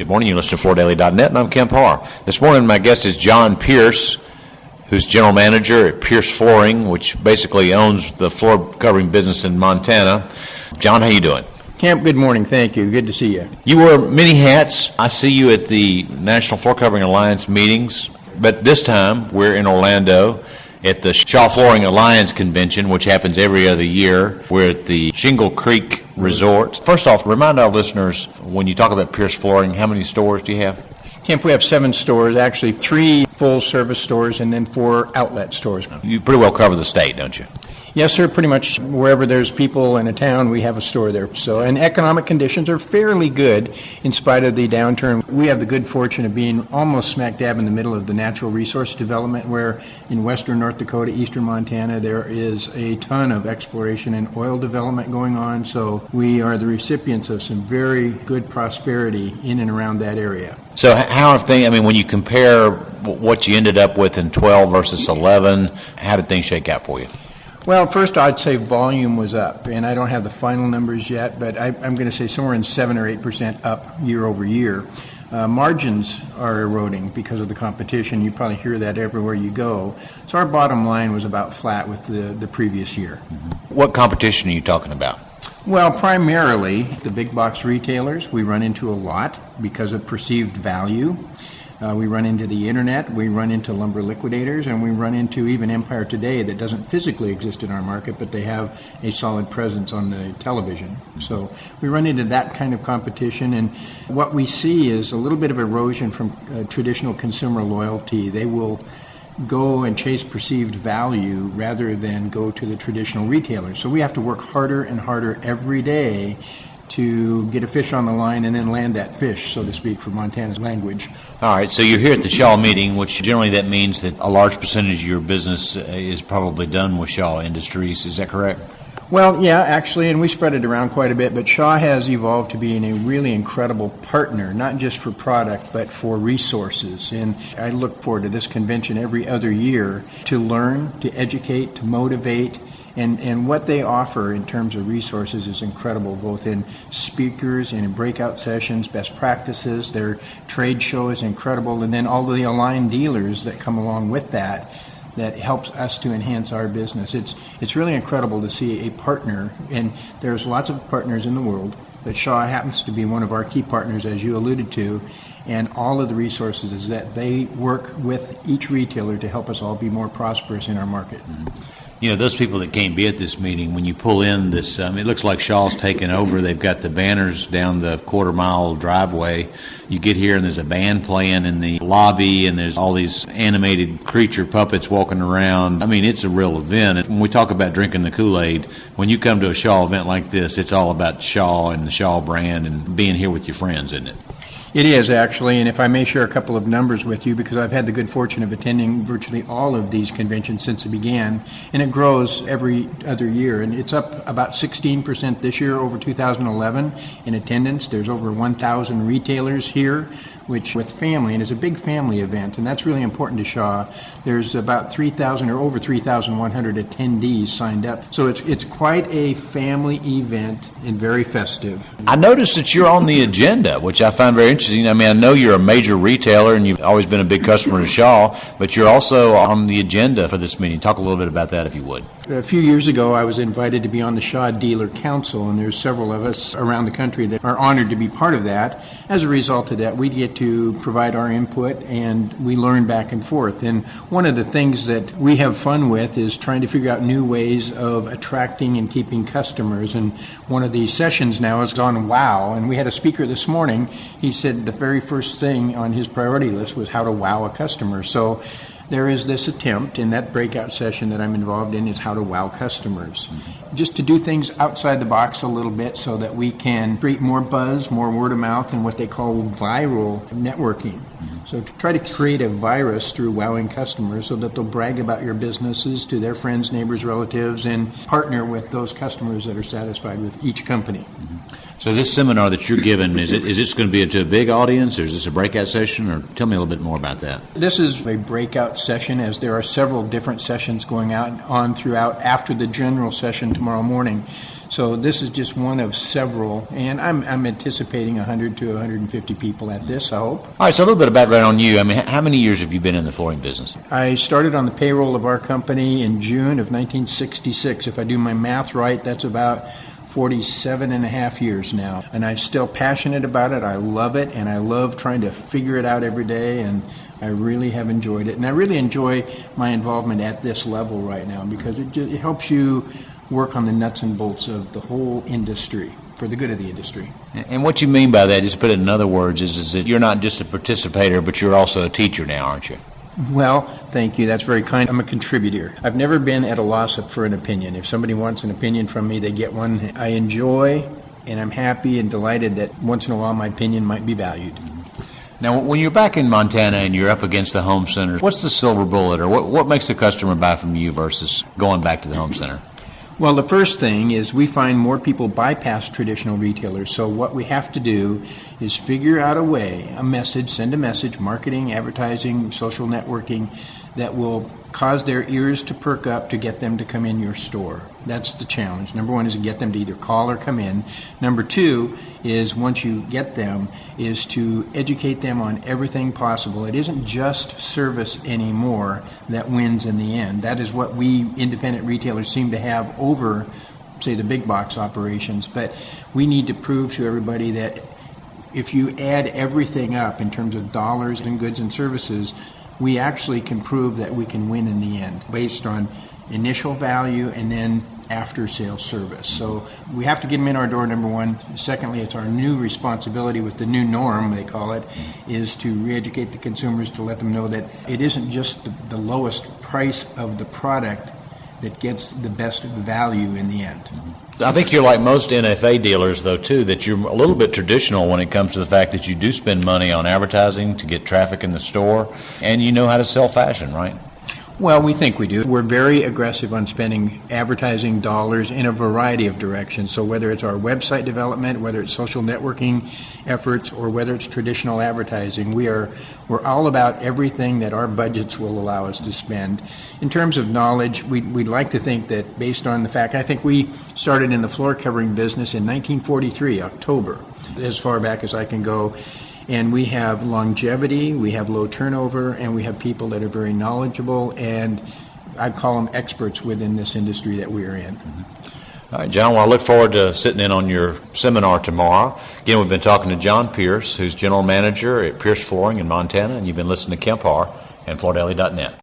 Good morning. You listen to FloorDaily.net, and I'm Kemp Harr. This morning, my guest is Jon Pierce, who's general manager at Pierce Flooring, which basically owns the floor covering business in Montana. Jon, how you doing? Kemp, good morning. Thank you. Good to see you. You wear many hats. I see you at the National Floor Covering Alliance meetings, but this time we're in Orlando at the Shaw Flooring Alliance Convention, which happens every other year. We're at the Shingle Creek Resort. First off, remind our listeners, when you talk about Pierce Flooring, how many stores do you have? Kemp, we have 7 stores, actually 3 full-service stores and then 4 outlet stores. You pretty well cover the state, don't you? Yes, sir. Pretty much wherever there's people in a town, we have a store there. And economic conditions are fairly good in spite of the downturn. We have the good fortune of being almost smack dab in the middle of the natural resource development, where in western North Dakota, eastern Montana, there is a ton of exploration and oil development going on. So we are the recipients of some very good prosperity in and around that area. So how have things, when you compare what you ended up with in 12 versus 11, how did things shake out for you? Well, first I'd say volume was up, and I don't have the final numbers yet, but I'm going to say somewhere in 7 or 8% up year over year. Margins are eroding because of the competition. You probably hear that everywhere you go. So our bottom line was about flat with the previous year. Mm-hmm. What competition are you talking about? Well, primarily the big box retailers we run into a lot because of perceived value. We run into the internet, we run into lumber liquidators, and we run into even Empire Today that doesn't physically exist in our market, but they have a solid presence on the television. So we run into that kind of competition, and what we see is a little bit of erosion from traditional consumer loyalty. They will go and chase perceived value rather than go to the traditional retailers. So we have to work harder and harder every day to get a fish on the line and then land that fish, so to speak, for Montana's language. All right, so you're here at the Shaw meeting, which generally that means that a large percentage of your business is probably done with Shaw Industries. Is that correct? Well, yeah, actually, and we spread it around quite a bit, but Shaw has evolved to being a really incredible partner, not just for product, but for resources. And I look forward to this convention every other year to learn, to educate, to motivate, and what they offer in terms of resources is incredible, both in speakers and in breakout sessions, best practices. Their trade show is incredible, and then all of the aligned dealers that come along with that helps us to enhance our business. It's really incredible to see a partner, and there's lots of partners in the world, but Shaw happens to be one of our key partners, as you alluded to, and all of the resources is that they work with each retailer to help us all be more prosperous in our market. Mm-hmm. You know, those people that can't be at this meeting, when you pull in this, it looks like Shaw's taken over. They've got the banners down the quarter-mile driveway. You get here, and there's a band playing in the lobby, and there's all these animated creature puppets walking around. It's a real event. And when we talk about drinking the Kool-Aid, when you come to a Shaw event like this, it's all about Shaw and the Shaw brand and being here with your friends, isn't it? It is, actually, and if I may share a couple of numbers with you, because I've had the good fortune of attending virtually all of these conventions since it began, and it grows every other year, and it's up about 16% this year over 2011 in attendance. There's over 1,000 retailers here, which with family, and it's a big family event, and that's really important to Shaw. There's about 3,000 or over 3,100 attendees signed up, so it's quite a family event and very festive. I noticed that you're on the agenda, which I find very interesting. I know you're a major retailer and you've always been a big customer to Shaw, but you're also on the agenda for this meeting. Talk a little bit about that, if you would. A few years ago, I was invited to be on the Shaw Dealer Council, and there's several of us around the country that are honored to be part of that. As a result of that, we get to provide our input, and we learn back and forth. And one of the things that we have fun with is trying to figure out new ways of attracting and keeping customers. And one of the sessions now is on WOW, and we had a speaker this morning. He said the very first thing on his priority list was how to wow a customer. So there is this attempt in that breakout session that I'm involved in is how to wow customers. Mm-hmm. Just to do things outside the box a little bit so that we can create more buzz, more word of mouth, and what they call viral networking. Mm-hmm. So to try to create a virus through wowing customers so that they'll brag about your businesses to their friends, neighbors, relatives, and partner with those customers that are satisfied with each company. Mm-hmm. So this seminar that you're giving, is this going to be to a big audience, or is this a breakout session, or tell me a little bit more about that? This is a breakout session, as there are several different sessions going on throughout after the general session tomorrow morning. So this is just one of several, and I'm anticipating 100 to 150 people at this, I hope. All right, so a little bit of background on you. I mean, how many years have you been in the flooring business? I started on the payroll of our company in June of 1966. If I do my math right, that's about 47 and a half years now. And I'm still passionate about it. I love it, and I love trying to figure it out every day, and I really have enjoyed it. And I really enjoy my involvement at this level right now because it helps you work on the nuts and bolts of the whole industry for the good of the industry. And what you mean by that, just to put it in other words, is that you're not just a participator, but you're also a teacher now, aren't you? Well, thank you. That's very kind. I'm a contributor. I've never been at a loss for an opinion. If somebody wants an opinion from me, they get one. I enjoy, and I'm happy and delighted that once in a while my opinion might be valued. Now, when you're back in Montana and you're up against the home center, what's the silver bullet, or what makes the customer buy from you versus going back to the home center? Well, the first thing is we find more people bypass traditional retailers. So what we have to do is figure out a way, a message, send a message, marketing, advertising, social networking, that will cause their ears to perk up to get them to come in your store. That's the challenge. Number one is to get them to either call or come in. Number two is, once you get them, is to educate them on everything possible. It isn't just service anymore that wins in the end. That is what we independent retailers seem to have over, say, the big box operations. But we need to prove to everybody that if you add everything up in terms of dollars and goods and services, we actually can prove that we can win in the end based on initial value and then after sales service. So we have to get them in our door, number one. Secondly, it's our new responsibility with the new norm, they call it, is to re-educate the consumers, to let them know that it isn't just the lowest price of the product that gets the best value in the end. I think you're like most NFA dealers, though, too, that you're a little bit traditional when it comes to the fact that you do spend money on advertising to get traffic in the store, and you know how to sell fashion, right? Well, we think we do. We're very aggressive on spending advertising dollars in a variety of directions. So whether it's our website development, whether it's social networking efforts, or whether it's traditional advertising, we're all about everything that our budgets will allow us to spend. In terms of knowledge, we'd like to think that based on the fact, I think we started in the floor covering business in 1943, October, as far back as I can go. And we have longevity, we have low turnover, and we have people that are very knowledgeable, and I'd call them experts within this industry that we're in. All right, John, well, I look forward to sitting in on your seminar tomorrow. Again, we've been talking to Jon Pierce, who's General Manager at Pierce Flooring in Montana, and you've been listening to Kemp Harr and FloorDaily.net.